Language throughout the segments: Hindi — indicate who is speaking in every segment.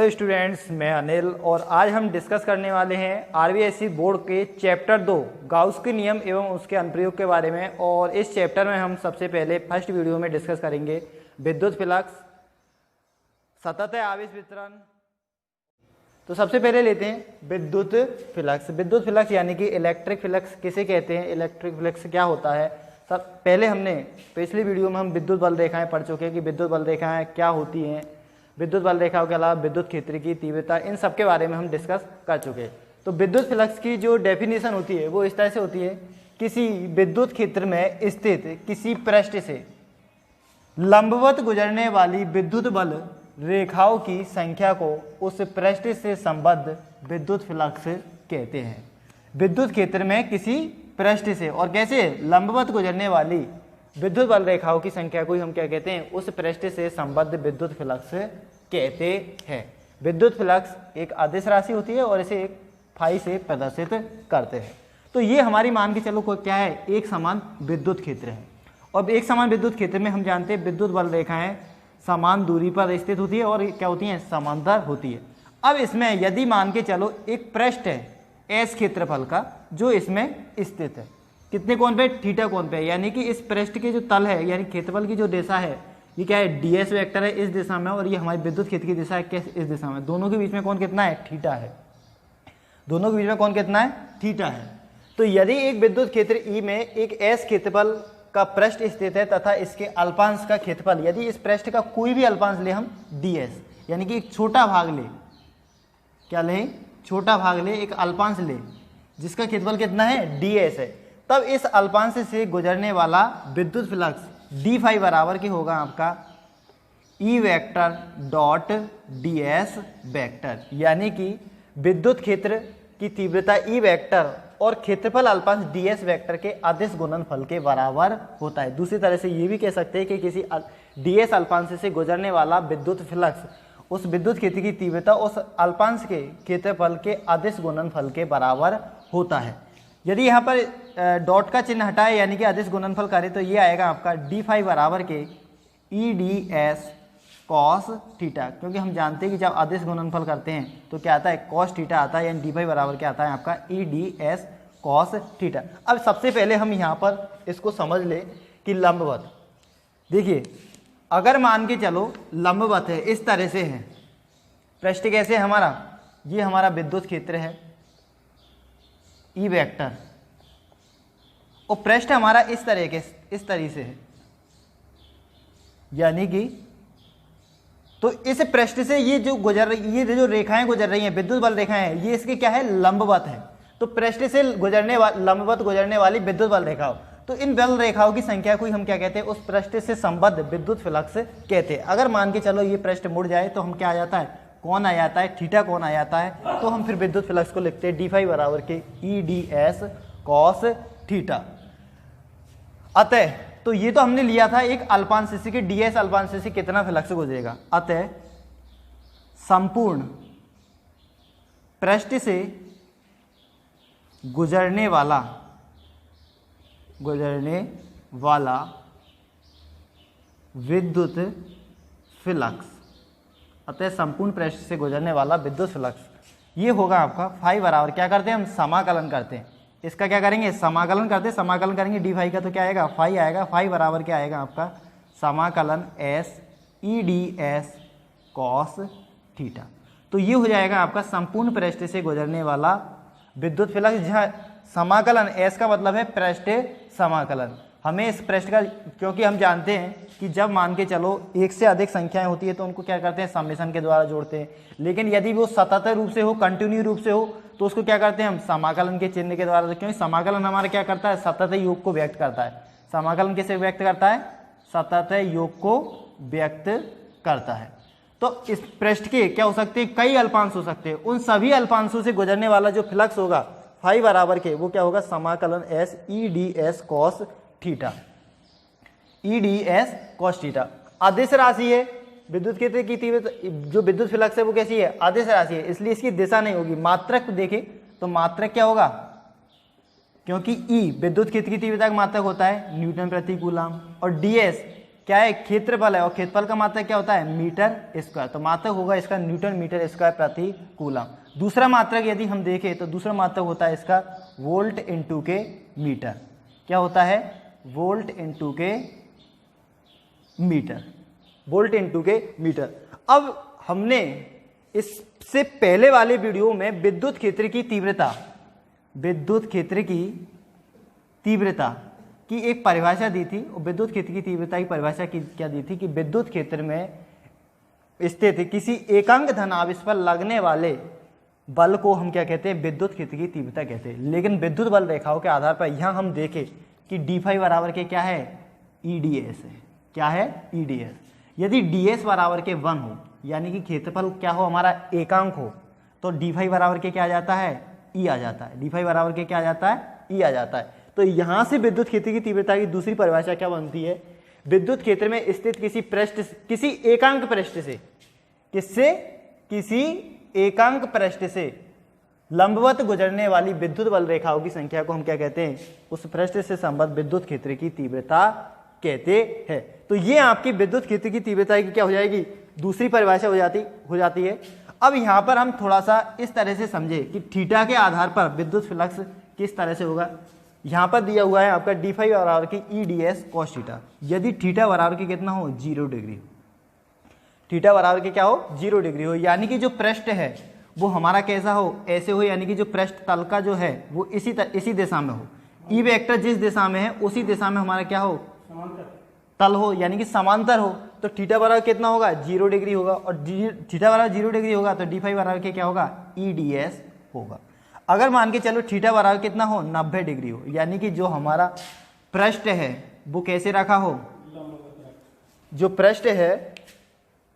Speaker 1: हेलो स्टूडेंट्स, मैं अनिल और आज हम डिस्कस करने वाले हैं आरबीआईसी बोर्ड के चैप्टर 2 गाउस के नियम एवं उसके अनुप्रयोग के बारे में। और इस चैप्टर में हम सबसे पहले फर्स्ट वीडियो में डिस्कस करेंगे विद्युत फ्लक्स, सतत आवेश वितरण। तो सबसे पहले लेते हैं विद्युत फ्लक्स। विद्युत फ्लक्स यानी कि इलेक्ट्रिक फ्लक्स किसे कहते हैं, इलेक्ट्रिक फ्लक्स क्या होता है। सब पहले हमने पिछली वीडियो में हम विद्युत बल रेखाएं पढ़ चुके हैं कि विद्युत बल रेखाएं क्या होती हैं, विद्युत बल रेखाओं के अलावा विद्युत क्षेत्र की तीव्रता, इन सब के बारे में हम डिस्कस कर चुके हैं। तो विद्युत फ्लक्स की जो डेफिनेशन होती है वो इस तरह से होती है, किसी विद्युत क्षेत्र में स्थित किसी पृष्ठ से लंबवत गुजरने वाली विद्युत बल रेखाओं की संख्या को उस पृष्ठ से संबद्ध विद्युत फ्लक्स कहते हैं। विद्युत क्षेत्र में किसी पृष्ठ से और कैसे लंबवत गुजरने वाली विद्युत बल रेखाओं की संख्या को हम क्या कहते हैं, उस पृष्ठ से संबद्ध विद्युत फ्लक्स कहते हैं। विद्युत फ्लक्स एक अदिश राशि होती है और इसे एक फाई से प्रदर्शित करते हैं। तो ये हमारी मान के चलो क्या है, एक समान विद्युत क्षेत्र है। और एक समान विद्युत क्षेत्र में हम जानते हैं विद्युत बल रेखाएं समान दूरी पर स्थित होती है और क्या होती हैं, समांतर होती है। अब इसमें यदि मान के चलो एक पृष्ठ है एस क्षेत्रफल का जो इसमें स्थित है, कितने कोण पे, थीटा कोण पे, यानी कि इस पृष्ठ के जो तल है यानी क्षेत्रफल की जो दिशा है ये क्या है, डीएस वेक्टर है इस दिशा में, और ये हमारी विद्युत क्षेत्र की दिशा है कैसे, इस दिशा में। दोनों के बीच में कोण कितना है, थीटा है। दोनों के बीच में कोण कितना है, थीटा है। तो यदि एक विद्युत क्षेत्र ई में एक एस क्षेत्रफल का पृष्ठ स्थित है तथा इसके अल्पांश का क्षेत्रफल, यदि इस पृष्ठ का कोई भी अल्पांश ले हम डीएस, यानी कि एक छोटा भाग ले, क्या ले, छोटा भाग ले, एक अल्पांश ले जिसका क्षेत्रफल कितना है, डीएस है, तब इस अल्पांश से गुजरने वाला विद्युत फ्लक्स डी फाई बराबर के होगा आपका E vector dot DS vector, यानी कि विद्युत क्षेत्र की तीव्रता ई वेक्टर और क्षेत्रफल अल्पांश डीएस वेक्टर के अदिश गुणनफल के बराबर होता है। दूसरी तरह से ये भी कह सकते हैं कि किसी डीएस अल्पांश से गुजरने वाला विद्युत फ्लक्स उस विद्युत क्षेत्र की तीव्रता उस अल्पांश के क्षेत्रफल के अदिश गुणनफल के बराबर होता है। यदि यहाँ पर डॉट का चिन्ह हटाए यानी कि अदिश गुणनफल करें तो ये आएगा आपका डी फाई बराबर के E D S cos theta, क्योंकि हम जानते हैं कि जब अदिश गुणनफल करते हैं तो क्या आता है, कॉस थीटा आता है, यानी डी फाई बराबर क्या आता है आपका E D S cos theta. अब सबसे पहले हम यहाँ पर इसको समझ लें कि लंबवत, देखिए अगर मान के चलो लंबवत है, इस तरह से है, पृष्ठ कैसे है हमारा, ये हमारा विद्युत क्षेत्र है ई वेक्टर और पृष्ठ हमारा इस तरह से है, यानी कि तो इस पृष्ठ से ये जो गुजर रही, ये जो रेखाएं गुजर रही हैं, विद्युत बल रेखाएं हैं, ये इसके क्या है, लंबवत है। तो पृष्ठ से लंबवत गुजरने वाली विद्युत बल रेखाओं, तो इन बल रेखाओं की संख्या को हम क्या कहते हैं, उस पृष्ठ से संबद्ध विद्युत फ्लक्स कहते हैं। अगर मान के चलो ये पृष्ठ मुड़ जाए तो हम क्या आ जाता है, कौन आ जाता है, थीटा कौन आ जाता है, तो हम फिर विद्युत फ्लक्स को लिखते हैं डी फाई बराबर के E D S cos theta. अतः तो ये तो हमने लिया था एक अल्पांश से कि डीएस अल्पांश से कितना फ्लक्स गुजरेगा। अतः संपूर्ण पृष्ठ से गुजरने वाला विद्युत फ्लक्स, अतः संपूर्ण पृष्ठ से गुजरने वाला विद्युत फ्लक्स ये होगा आपका फाई बराबर, क्या करते हैं हम, समाकलन करते हैं, इसका क्या करेंगे, समाकलन करते हैं, समाकलन करेंगे डी फाई का तो क्या आएगा, फाई आएगा। फाई बराबर क्या आएगा आपका, समाकलन S E D S cos theta. तो ये हो जाएगा आपका संपूर्ण पृष्ठ से गुजरने वाला विद्युत फ्लक्स, जहाँ समाकलन एस का मतलब है पृष्ठ समाकलन। हमें इस पृष्ठ का, क्योंकि हम जानते हैं कि जब मान के चलो एक से अधिक संख्याएं होती है तो उनको क्या करते हैं, समेशन के द्वारा जोड़ते हैं। लेकिन यदि वो सतत रूप से हो, कंटिन्यू रूप से हो, तो उसको क्या करते हैं हम, समाकलन के चिन्ह के द्वारा। क्योंकि समाकलन हमारा क्या करता है, सतत योग को व्यक्त करता है। समाकलन किसे व्यक्त करता है, सतत योग को व्यक्त करता है। तो इस पृष्ठ के क्या हो सकते हैं, कई अल्पांश हो सकते हैं, उन सभी अल्पांशों से गुजरने वाला जो फ्लक्स होगा फाई बराबर के, वो क्या होगा, समाकलन S E D S cos theta, E D S cos theta. अदिश राशि है, विद्युत क्षेत्र की तीव्रता जो विद्युत फ्लक्स है वो कैसी है, अदिश राशि है, इसलिए इसकी दिशा नहीं होगी। मात्रक देखें तो मात्रक क्या होगा, क्योंकि ई विद्युत क्षेत्र की तीव्रता का मात्रक होता है न्यूटन प्रति कूलम, और डीएस क्या है, क्षेत्रफल है, और क्षेत्रफल का मात्रक क्या होता है, मीटर स्क्वायर। तो मात्रक होगा इसका न्यूटन मीटर स्क्वायर प्रति कूलम। दूसरा मात्रक यदि हम देखें तो दूसरा मात्रक होता है इसका वोल्ट इनटू के मीटर। क्या होता है, वोल्ट इनटू के मीटर, वोल्ट इनटू के मीटर। अब हमने इससे पहले वाले वीडियो में विद्युत क्षेत्र की तीव्रता, विद्युत क्षेत्र की तीव्रता की एक परिभाषा दी थी। और विद्युत क्षेत्र की तीव्रता की परिभाषा की क्या दी थी कि विद्युत क्षेत्र में स्थित किसी एकांक धनावेश पर लगने वाले बल को हम क्या कहते हैं, विद्युत क्षेत्र की तीव्रता कहते हैं। लेकिन विद्युत बल रेखाओं के आधार पर यहां हम देखें कि d बराबर के क्या है, EDS है। क्या है, EDS। यदि ds बराबर के 1 हो, यानी कि क्षेत्रफल क्या हो, हमारा एकांक हो, तो d बराबर के क्या आ जाता है, E आ जाता है। d बराबर के क्या आ जाता है, E आ जाता है। तो यहां से विद्युत क्षेत्र की तीव्रता की दूसरी परिभाषा क्या बनती है, विद्युत क्षेत्र में स्थित किसी पृष्ठ, किसी एकांक पृष्ठ से, किससे, किसी एकांक पृष्ठ से लंबवत गुजरने वाली विद्युत बल रेखाओं की संख्या को हम क्या कहते हैं, उस पृष्ठ से संबद्ध विद्युत क्षेत्र की तीव्रता कहते हैं। तो ये आपकी विद्युत क्षेत्र की तीव्रता की क्या हो जाएगी, दूसरी परिभाषा हो जाती है। अब यहां पर हम थोड़ा सा इस तरह से समझे कि थीटा के आधार पर विद्युत फ्लक्स किस तरह से होगा। यहां पर दिया हुआ है आपका d बराबर की EDS cos थीटा। यदि थीटा बराबर के कितना हो, 0 डिग्री, थीटा बराबर के क्या हो, 0 डिग्री हो, यानी कि जो पृष्ठ है वो हमारा कैसा हो, ऐसे हो, यानी कि जो पृष्ठ तल का जो है वो इसी दिशा में हो। ई वेक्टर जिस दिशा में है उसी दिशा में हमारा क्या हो, तल हो, यानी कि समांतर हो। तो थीटा बराबर कितना होगा, 0 डिग्री होगा। और थीटा बराबर 0 डिग्री होगा तो d बराबर के क्या होगा, EDS होगा। अगर मान के चलो थीटा बराबर कितना हो, 90 डिग्री हो, यानी कि जो हमारा पृष्ठ है वो कैसे रखा हो, जो पृष्ठ है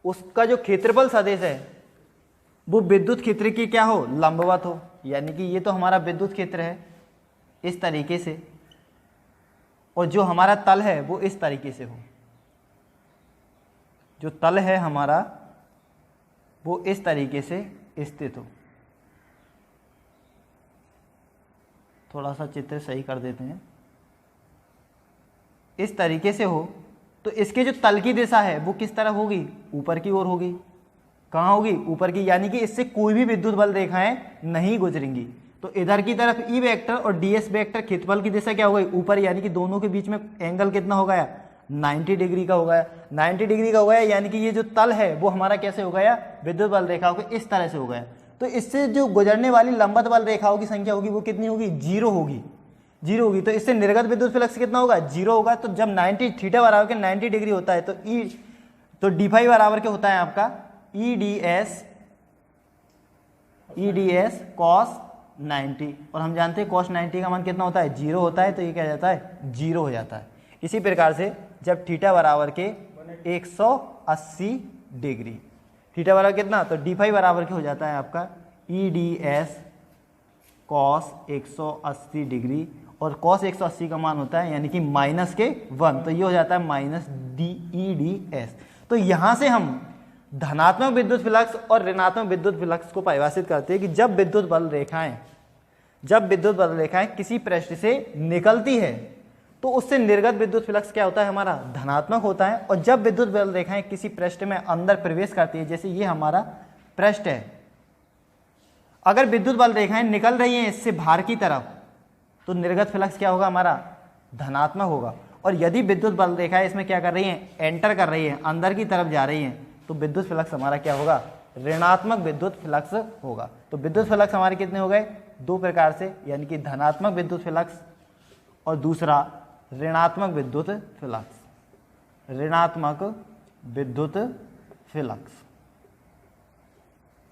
Speaker 1: उसका जो क्षेत्रफल सदिश है वो विद्युत क्षेत्र की क्या हो, लंबवत हो। यानी कि ये तो हमारा विद्युत क्षेत्र है इस तरीके से, और जो हमारा तल है वो इस तरीके से हो। जो तल है हमारा वो इस तरीके से स्थित हो। थोड़ा सा चित्र सही कर देते हैं, इस तरीके से हो। तो इसके जो तल की दिशा है वो किस तरफ होगी, ऊपर की ओर होगी। कहाँ होगी, ऊपर की, यानी कि इससे कोई भी विद्युत बल रेखाएं नहीं गुजरेंगी। तो इधर की तरफ ई वेक्टर और ds वेक्टर क्षेत्रफल की दिशा क्या हो गई, ऊपर, यानी कि दोनों के बीच में एंगल कितना हो गया, 90 डिग्री का हो गया। 90 डिग्री का हो गया, यानी कि ये जो तल है वो हमारा कैसे हो गया, विद्युत बल रेखाओं के इस तरह से हो गया। तो इससे जो गुजरने वाली लंबवत बल रेखाओं की संख्या होगी वो कितनी होगी, 0 होगी, 0 होगी। तो इससे निर्गत विद्युत फ्लक्स कितना होगा, 0 होगा। तो जब 90 थीटा बराबर के 90 डिग्री होता है तो d बराबर के होता है आपका EDS cos 90। और हम जानते हैं cos 90 का मान कितना होता है, 0 होता है। तो ये क्या जाता है, 0 हो जाता है। इसी प्रकार से जब थीटा बराबर के 180 डिग्री, थीटा बराबर कितना, तो d बराबर के हो जाता है आपका EDS cos 180 डिग्री। और cos 180 का मान होता है यानी कि -1, तो ये हो जाता है EDS। तो यहां से हम धनात्मक विद्युत फ्लक्स और ऋणात्मक विद्युत फ्लक्स को परिभाषित करते हैं कि जब विद्युत बल रेखाएं किसी पृष्ठ से निकलती है तो उससे निर्गत विद्युत फ्लक्स क्या होता है, हमारा धनात्मक होता है। और जब विद्युत बल रेखाएं किसी पृष्ठ में अंदर प्रवेश करती है, जैसे ये हमारा पृष्ठ है, अगर विद्युत बल रेखाएं निकल रही हैं इससे बाहर की तरफ तो निर्गत फ्लक्स क्या होगा, हमारा धनात्मक होगा। और यदि विद्युत बल रेखाएं इसमें क्या कर रही हैं, एंटर कर रही हैं, अंदर की तरफ जा रही हैं, तो विद्युत फ्लक्स हमारा क्या होगा, ऋणात्मक विद्युत फ्लक्स होगा। तो विद्युत फ्लक्स हमारे कितने हो गए, 2 प्रकार से, यानी कि धनात्मक विद्युत फ्लक्स और दूसरा ऋणात्मक विद्युत फ्लक्स। ऋणात्मक विद्युत फ्लक्स,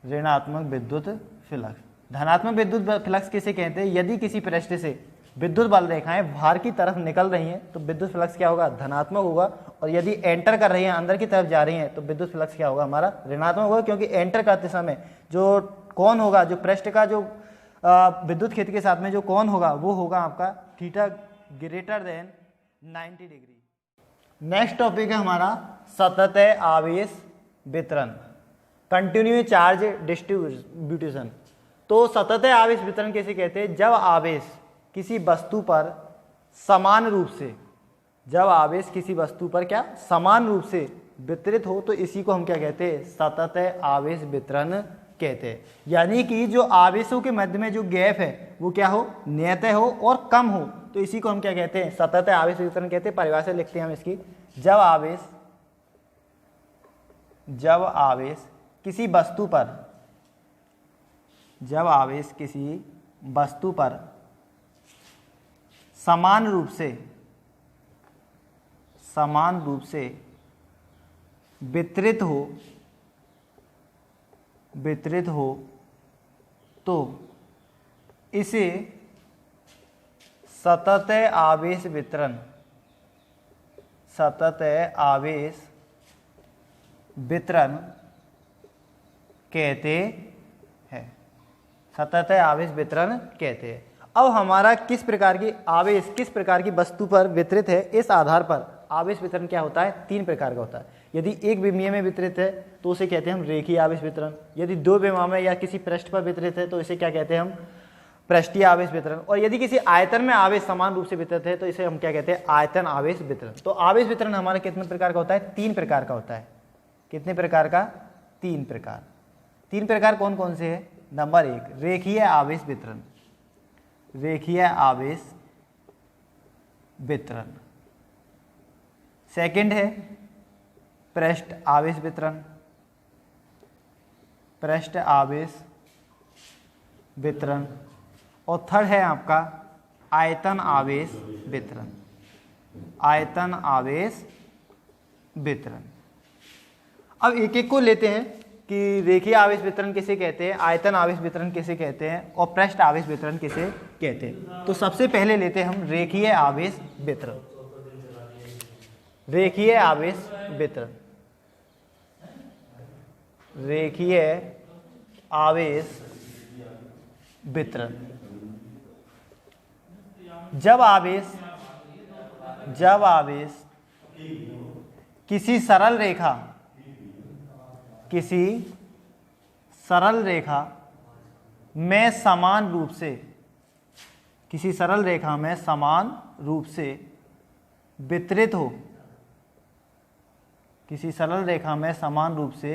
Speaker 1: ऋणात्मक विद्युत फ्लक्स। धनात्मक विद्युत फ्लक्स किसे कहते हैं, यदि किसी पृष्ठ से विद्युत बल रेखाएं बाहर की तरफ निकल रही हैं तो विद्युत फ्लक्स क्या होगा, धनात्मक होगा। और यदि एंटर कर रही हैं, अंदर की तरफ जा रही हैं, तो विद्युत फ्लक्स क्या होगा, हमारा ऋणात्मक होगा। क्योंकि एंटर करते समय जो कोण होगा, जो पृष्ठ का जो विद्युत क्षेत्र के साथ में जो कोण होगा वो होगा आपका theta greater than 90 degree. Next topic है हमारा सतत आवेश वितरण, कंटिन्यू चार्ज डिस्ट्रीब्यूशन। तो सतत आवेश वितरण कैसे कहते हैं, जब आवेश किसी वस्तु पर समान रूप से जब आवेश किसी वस्तु पर क्या समान रूप से वितरित हो तो इसी को हम क्या कहते हैं, सतत आवेश वितरण कहते हैं। यानी कि जो आवेशों के मध्य में जो गैप है वो क्या हो, नियत हो और कम हो, तो इसी को हम क्या कहते हैं, सतत आवेश वितरण कहते हैं। परिभाषा लिखते हैं हम इसकी, जब आवेश किसी वस्तु पर, जब आवेश किसी वस्तु पर समान रूप से वितरित हो तो इसे सतत आवेश वितरण कहते हैं, सतत आवेश वितरण कहते हैं। अब हमारा किस प्रकार की वस्तु पर वितरित है, इस आधार पर आवेश वितरण क्या होता है, 3 प्रकार का होता है। यदि एक विमीय में वितरित है तो उसे कहते हैं हम रेखीय आवेश वितरण। यदि 2 विमा में या किसी पृष्ठ पर वितरित है तो इसे क्या कहते हैं हम, पृष्ठीय आवेश वितरण। और यदि किसी आयतन में आवेश समान रूप से वितरित है तो इसे हम क्या कहते हैं, आयतन आवेश वितरण। तो आवेश वितरण हमारा कितने प्रकार का होता है, 3 प्रकार का होता है। कितने प्रकार का, 3 प्रकार। 3 प्रकार कौन कौन से हैं, नंबर 1 रेखीय आवेश वितरण, सेकंड है पृष्ठ आवेश वितरण, और थर्ड है आपका आयतन आवेश वितरण। अब एक एक को लेते हैं कि रेखीय आवेश वितरण किसे कहते हैं, आयतन आवेश वितरण किसे कहते हैं और पृष्ठ आवेश वितरण किसे कहते हैं। तो सबसे पहले लेते हैं हम रेखीय आवेश वितरण। रेखीय आवेश वितरण, जब आवेश किसी सरल रेखा में समान रूप से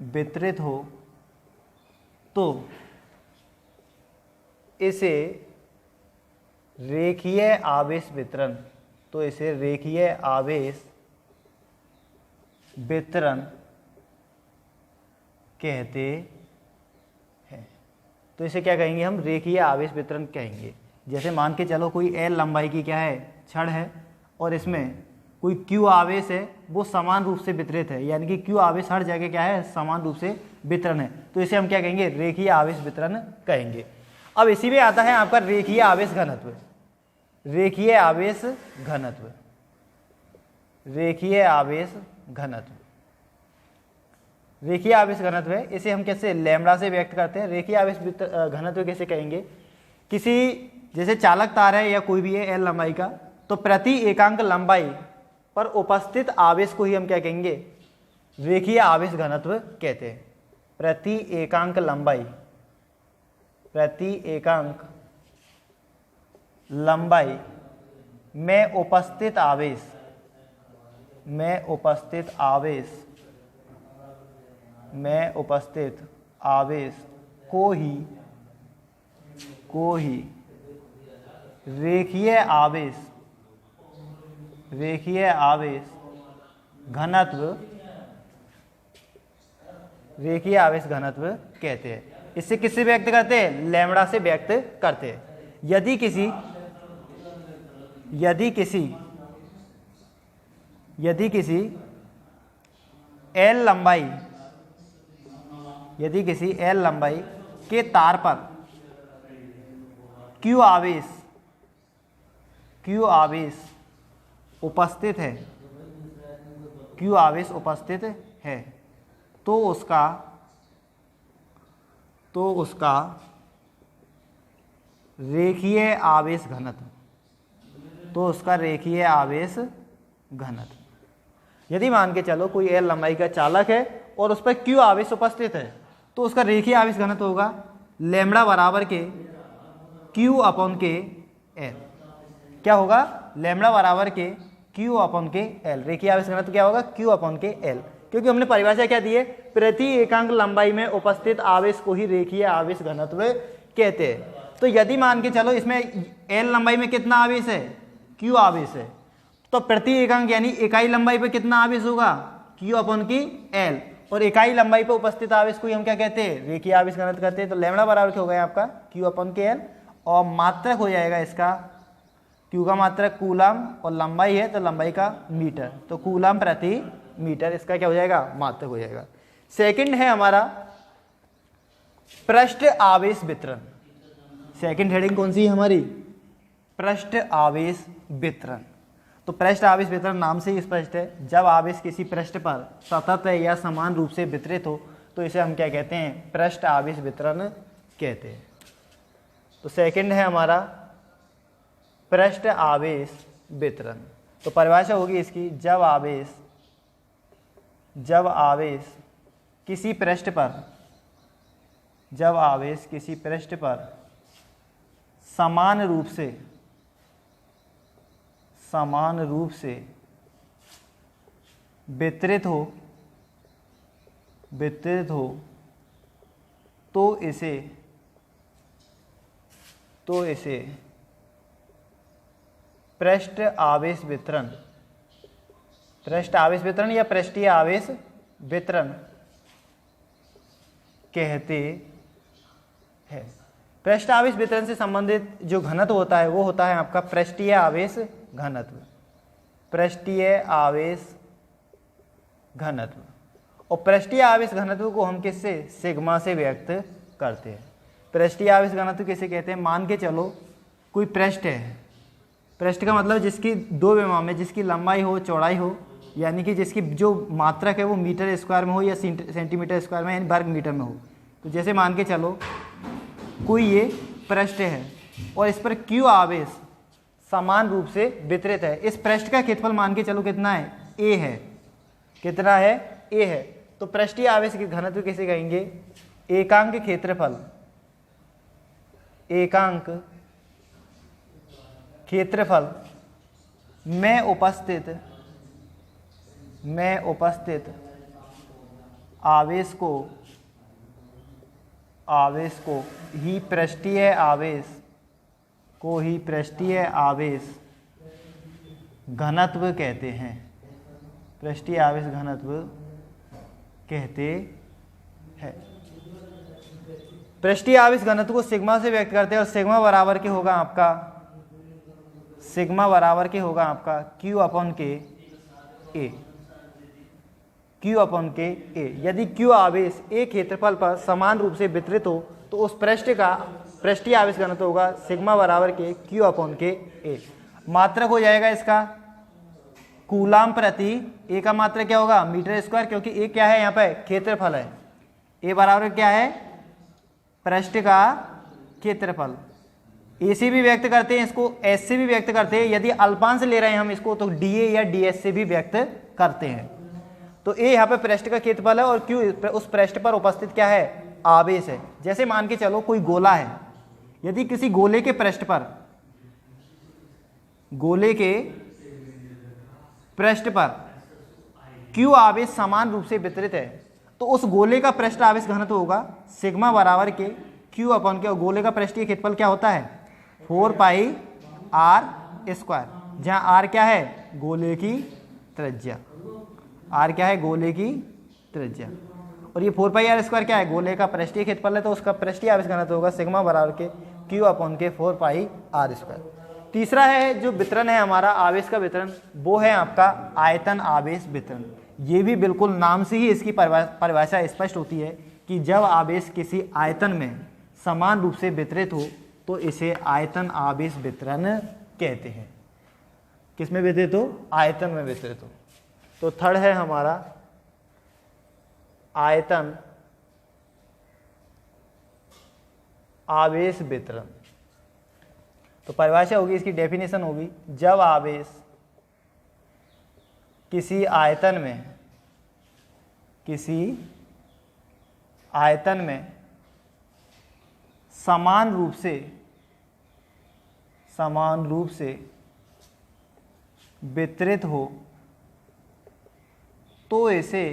Speaker 1: वितरित हो, तो इसे रेखीय आवेश वितरण कहते हैं। तो इसे क्या कहेंगे हम, रेखीय आवेश वितरण कहेंगे। जैसे मान के चलो कोई L लंबाई की क्या है, छड़ है, और इसमें कोई Q आवेश है, वो समान रूप से वितरित है, यानी कि Q आवेश हर जगह क्या है, समान रूप से वितरण है, तो इसे हम क्या कहेंगे, रेखीय आवेश वितरण कहेंगे। अब इसी में आता है आपका रेखीय आवेश घनत्व। रेखीय आवेश घनत्व है, इसे हम कैसे लैम्बडा से व्यक्त करते हैं। रेखीय आवेश घनत्व कैसे कहेंगे, किसी जैसे चालक तार है या कोई भी है L लंबाई का, तो प्रति एकांक लंबाई पर उपस्थित आवेश को ही हम क्या कहेंगे, रेखीय आवेश घनत्व कहते हैं। प्रति एकांक लंबाई में उपस्थित आवेश को ही रेखीय आवेश घनत्व कहते हैं। इससे किससे व्यक्त करते हैं, लैम्बडा से व्यक्त करते हैं। यदि किसी L लंबाई के तार पर Q आवेश उपस्थित है, तो उसका रेखीय आवेश घनत्व, यदि मान के चलो कोई L लंबाई का चालक है और उस पर Q आवेश उपस्थित है, तो उसका रेखीय आवेश घनत्व होगा लैम्बडा बराबर के Q अपॉन के L। क्या होगा, लैम्बडा बराबर के Q अपॉन के L। रेखीय आवेश घनत्व क्या होगा? Q अपॉन के L, क्योंकि हमने परिभाषा क्या दी है? प्रति एकांक लंबाई में उपस्थित आवेश को ही रेखीय आवेश घनत्व कहते हैं। तो यदि मान के चलो इसमें L लंबाई में कितना आवेश है? Q आवेश है, तो प्रति एकांक यानी इकाई लंबाई पे कितना आवेश होगा? Q अपॉन की L। और इकाई लंबाई पे उपस्थित आवेश को ही हम क्या कहते हैं? रेखीय आवेश घनत्व कहते हैं। तो लैम्बडा बराबर क्या हो गया आपका? Q अपॉन के L, और मात्रक हो जाएगा इसका, Q का मात्रक कूलम और लंबाई है तो लंबाई का मीटर, तो कूलम प्रति मीटर इसका क्या हो जाएगा? मात्रक हो जाएगा। सेकंड है हमारा पृष्ठ आवेश वितरण। सेकंड हेडिंग कौन सी है हमारी? पृष्ठ आवेश वितरण। तो पृष्ठ आवेश वितरण नाम से ही स्पष्ट है, जब आवेश किसी पृष्ठ पर सतत या समान रूप से वितरित हो तो इसे हम क्या कहते हैं? पृष्ठ आवेश वितरण कहते हैं। तो सेकंड है हमारा पृष्ठ आवेश वितरण। तो परिभाषा होगी इसकी, जब आवेश किसी पृष्ठ पर समान रूप से वितरित हो तो इसे पृष्ठ आवेश वितरण या पृष्ठीय आवेश वितरण कहते हैं। पृष्ठ आवेश वितरण से संबंधित जो घनत्व होता है वो होता है आपका पृष्ठीय आवेश घनत्व। और पृष्ठीय आवेश घनत्व को हम किससे? सिग्मा से व्यक्त करते हैं। पृष्ठीय आवेश घनत्व किसे कहते हैं? मान के चलो कोई पृष्ठ है, पृष्ठ का मतलब जिसकी दो विमाओं में जिसकी लंबाई हो चौड़ाई हो, यानी कि जिसकी जो मात्रक है वो मीटर स्क्वायर में हो या सेंटीमीटर स्क्वायर में यानी वर्ग मीटर में हो। तो जैसे मान के चलो कोई ये पृष्ठ है और इस पर Q आवेश समान रूप से वितरित है। इस पृष्ठ का क्षेत्रफल मान के चलो कितना है? A है। कितना है? A है। तो पृष्ठीय आवेश के घनत्व किसे कहेंगे? एकांक क्षेत्रफल में उपस्थित आवेश को ही पृष्ठीय आवेश घनत्व कहते हैं। पृष्ठीय आवेश घनत्व कहते हैं। पृष्ठीय आवेश घनत्व को सिग्मा से व्यक्त करते हैं और सिग्मा बराबर के होगा आपका Q अपॉन के A। यदि Q आवेश एक क्षेत्रफल पर समान रूप से वितरित हो तो उस पृष्ठ का पृष्ठीय आवेश घनत्व होगा सिग्मा बराबर के Q अपॉन के A। मात्रक हो जाएगा इसका कूलाम प्रति, A का मात्रक क्या होगा? मीटर स्क्वायर, क्योंकि A क्या है? यहाँ पे क्षेत्रफल है। A बराबर क्या है? पृष्ठ का क्षेत्रफल। A से भी व्यक्त करते हैं इसको, S से भी व्यक्त करते हैं। यदि अल्पांश ले रहे हैं हम इसको तो DA या DS से भी व्यक्त करते हैं। तो A यहाँ पे पृष्ठ का क्षेत्रफल है और Q उस पृष्ठ पर उपस्थित क्या है? आवेश है। जैसे मान के चलो कोई गोला है, यदि किसी गोले के पृष्ठ पर Q आवेश समान रूप से वितरित है तो उस गोले का पृष्ठ आवेश घनत्व होगा सिग्मा बराबर के Q अपॉन के, और गोले का पृष्ठीय क्षेत्रफल क्या होता है? 4 पाई r स्क्वायर, जहाँ r क्या है? गोले की त्रिज्या। r क्या है? गोले की त्रिज्या। और ये 4 पाई r स्क्वायर क्या है? गोले का पृष्ठीय क्षेत्रफल है, तो उसका पृष्ठीय आवेश घनत्व होगा सिग्मा बराबर के Q अपॉन के 4 पाई r स्क्वायर। तीसरा है जो वितरण है हमारा आवेश का वितरण, वो है आपका आयतन आवेश वितरण। ये भी बिल्कुल नाम से ही इसकी परिभाषा स्पष्ट होती है कि जब आवेश किसी आयतन में समान रूप से वितरित हो तो इसे आयतन आवेश वितरण कहते हैं। किसमें वितरित हो? आयतन में वितरित हो। तो थर्ड है हमारा आयतन आवेश वितरण। तो परिभाषा होगी इसकी, डेफिनेशन होगी, जब आवेश किसी आयतन में समान रूप से वितरित हो तो इसे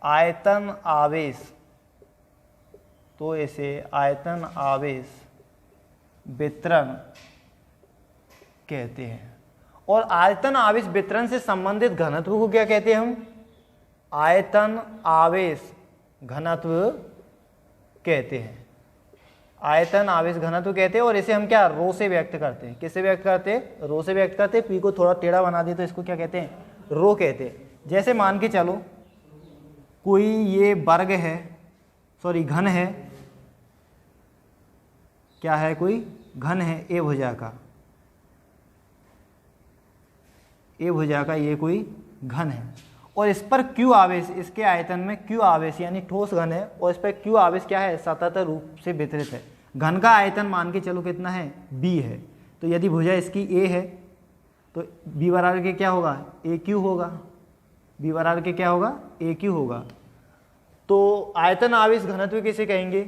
Speaker 1: आयतन आवेश वितरण कहते हैं। और आयतन आवेश वितरण से संबंधित घनत्व को क्या कहते हैं हम? आयतन आवेश घनत्व कहते हैं। आयतन आवेश घनत्व कहते हैं और इसे हम क्या रो से व्यक्त करते हैं। किससे व्यक्त करते हैं? रो से व्यक्त करते हैं। पी को थोड़ा टेढ़ा बना दे तो इसको क्या कहते हैं? रो कहते हैं। जैसे मान के चलो कोई ये वर्ग है, सॉरी घन है, क्या है? कोई घन है ए भुजा का, ए भुजा का ये कोई घन है और इस पर क्यू आवेश, इसके आयतन में क्यू आवेश यानी ठोस घन है और इस पर क्यू आवेश क्या है? सतत रूप से वितरित है। घन का आयतन मान के चलो कितना है? बी है। तो यदि भुजा इसकी ए है तो बी बराबर के क्या होगा? ए क्यू होगा। बी बराबर के क्या होगा? ए क्यू होगा। तो आयतन आवेश घनत्व किसे कहेंगे?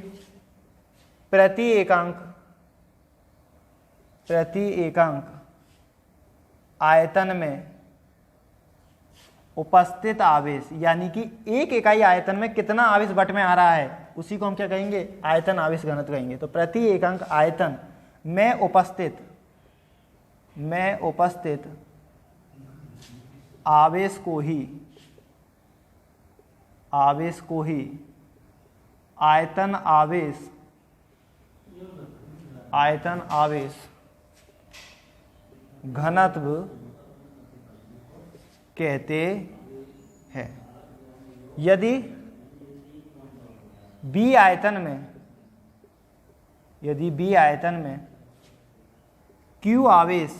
Speaker 1: प्रति एकांक आयतन में उपस्थित आवेश, यानी कि एक इकाई आयतन में कितना आवेश बट में आ रहा है उसी को हम क्या कहेंगे? आयतन आवेश घनत्व कहेंगे। तो प्रति एकांक आयतन में उपस्थित आवेश को ही आयतन आवेश घनत्व कहते हैं। यदि बी आयतन में क्यू आवेश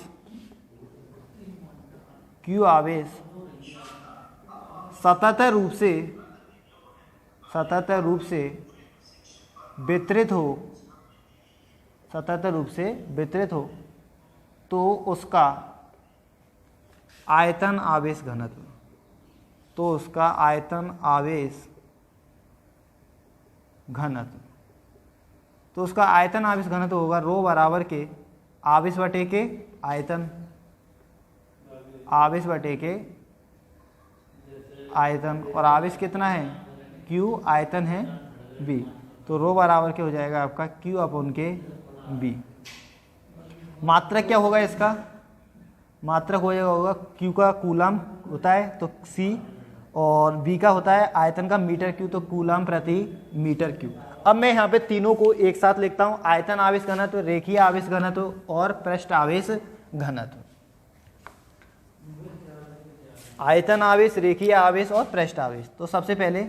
Speaker 1: सतत रूप से वितरित हो तो उसका आयतन आवेश घनत्व होगा रो बराबर के आवेश बटे के आयतन और आवेश कितना है? Q, आयतन है B। तो रो बराबर के हो जाएगा आपका Q अपॉन के B। मात्रक क्या होगा इसका? मात्रक होगा Q का कूलम होता है तो C और B का होता है आयतन का मीटर क्यू, तो कूलम प्रति मीटर क्यू। अब मैं यहाँ पे तीनों को एक साथ लिखता हूँ, आयतन आवेश घनत्व, रेखीय आवेश घनत्व और पृष्ठ आवेश घनत्व। आयतन आवेश, रेखीय आवेश और पृष्ठ आवेश। तो सबसे पहले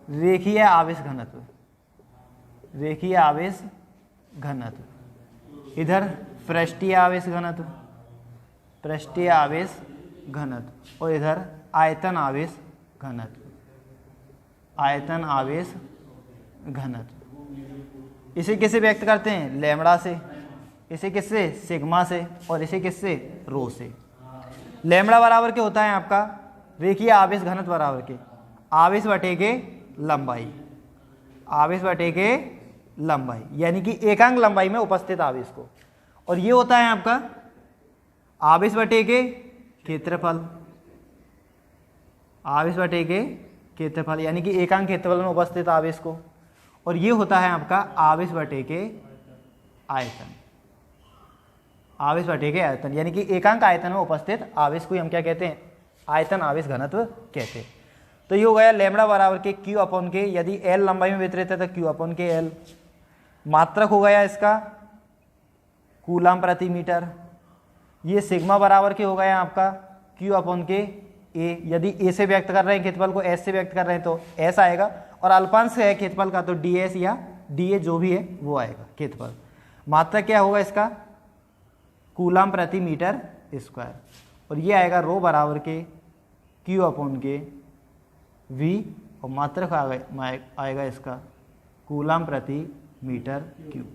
Speaker 1: रेखीय आवेश घनत्व, इधर पृष्ठीय आवेश घनत्व और इधर आयतन आवेश घनत्व। इसे किससे व्यक्त करते हैं? लैम्बडा से। इसे किससे? सिग्मा से। और इसे किससे? रो से। लैम्बडा बराबर के होता है आपका रेखीय आवेश घनत्व बराबर के आवेश बटे के लंबाई, यानी कि एकांक लंबाई में उपस्थित आवेश को। और ये होता है आपका आवेश बटे के क्षेत्रफल, यानी कि एकांक क्षेत्रफल में उपस्थित आवेश को। और ये होता है आपका आवेश बटे के आयतन, यानी कि एकांक आयतन में उपस्थित आवेश को हम क्या कहते हैं? आयतन आवेश घनत्व कहते हैं। तो ये हो गया लैम्बडा बराबर के Q अपॉन के, यदि L लंबाई में वितरित है तो Q अपॉन के L। मात्रक हो गया इसका कूलम प्रति मीटर। ये सिग्मा बराबर के हो गया आपका Q अपॉन के A। यदि A से व्यक्त कर रहे हैं क्षेत्रफल को, S से व्यक्त कर रहे हैं तो S आएगा, और अल्पांश है क्षेत्रफल का तो DS या DA जो भी है वो आएगा क्षेत्रफल। मात्रक क्या होगा इसका? कूलम प्रति मीटर स्क्वायर। और ये आएगा रो बराबर के Q अपॉन के V और मात्रक आएगा इसका कूलम प्रति मीटर क्यूब।